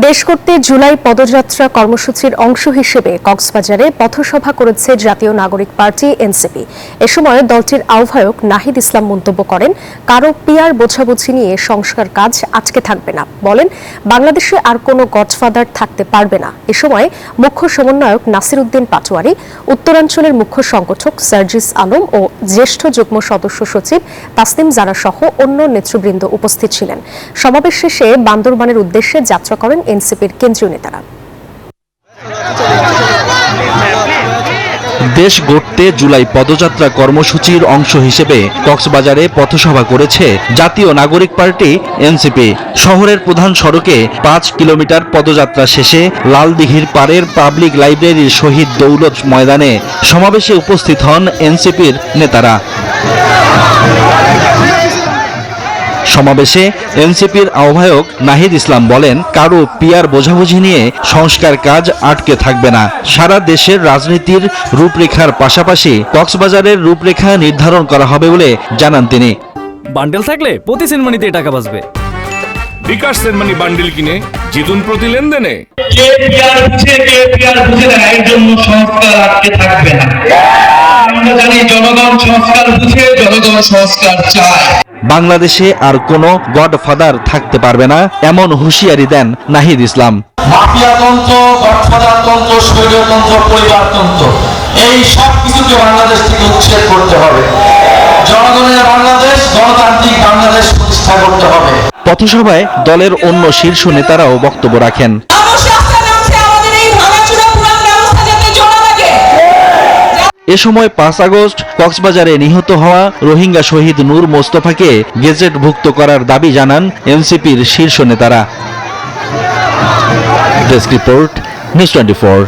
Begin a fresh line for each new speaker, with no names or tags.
দেশ করতে জুলাই পদযাত্রা কর্মসূচির অংশ হিসেবে কক্সবাজারে পথসভা করেছে জাতীয় নাগরিক পার্টি এনসিপি। এ সময় দলটির আহ্বায়ক নাহিদ ইসলাম মন্তব্য করেন, কারো পিয়ার বোঝাবুঝি নিয়ে সংস্কার কাজ আটকে থাকবে না। বলেন, বাংলাদেশে আর কোনো গডফাদার থাকতে পারবে না। এ সময় মুখ্য সমন্বয়ক নাসির উদ্দিন পাটোয়ারি, উত্তরাঞ্চলের মুখ্য সংগঠক সার্জিস আলম ও জ্যেষ্ঠ যুগ্ম সদস্য সচিব তাসনিম জারা সহ অন্য নেতৃবৃন্দ উপস্থিত ছিলেন। সমাবেশ শেষে বান্দরবানের উদ্দেশ্যে যাত্রা করেন এনসিপির কেন্দ্রীয় নেতারা।
দেশ গড়তে জুলাই পদযাত্রা কর্মসূচির অংশ হিসেবে কক্সবাজারে পথসভা করেছে জাতীয় নাগরিক পার্টি এনসিপি। শহরের প্রধান সড়কে 5 কিলোমিটার পদযাত্রা শেষে লালদিঘির পাড়ের পাবলিক লাইব্রেরির শহীদ দৌলত ময়দানে সমাবেশে উপস্থিত হন এনসিপির নেতারা। সমাবেশে এনসিপির আহ্বায়ক নাহিদ ইসলাম বলেন, কারো পিয়ার বোঝাবুঝি নিয়ে সংস্কার কাজ আটকে থাকবে না। সারা দেশের রাজনীতির রূপরেখার পাশাপাশি কক্সবাজারের রূপরেখা নির্ধারণ করা হবে বলে জানান তিনি।
বান্ডেল থাকলে প্রতি সেনমানিতে টাকা বাঁচবে।
বিকাশ সেনমানি বান্ডেল কিনে জিতুন প্রতি লেনদেনে।
এর জন্য সংস্কার আটকে থাকবে না। আমরা জানি জনগণ সংস্কার বুঝে, জনগণ সংস্কার চায়।
বাংলাদেশে আর কোনো গডফাদার থাকতে পারবে না, এমন হুঁশিয়ারি দেন নাহিদ ইসলাম।
মাফিয়াতন্ত্র, গডফাদারতন্ত্র, স্বৈরতন্ত্র, পরিবারতন্ত্র, এই সব কিছুকে বাংলাদেশ থেকে উচ্ছেদ করতে হবে। জনগণের বাংলাদেশ, গণতান্ত্রিক বাংলাদেশ প্রতিষ্ঠা করতে হবে।
পথসভায় দলের অন্য শীর্ষ নেতারাও বক্তব্য রাখেন। এ সময় 5 আগস্ট কক্সবাজারে নিহত হওয়া রোহিঙ্গা শহীদ নূর মোস্তফাকে গেজেটভুক্ত করার দাবি জানান এনসিপির শীর্ষ নেতারা। Desk report, news 24।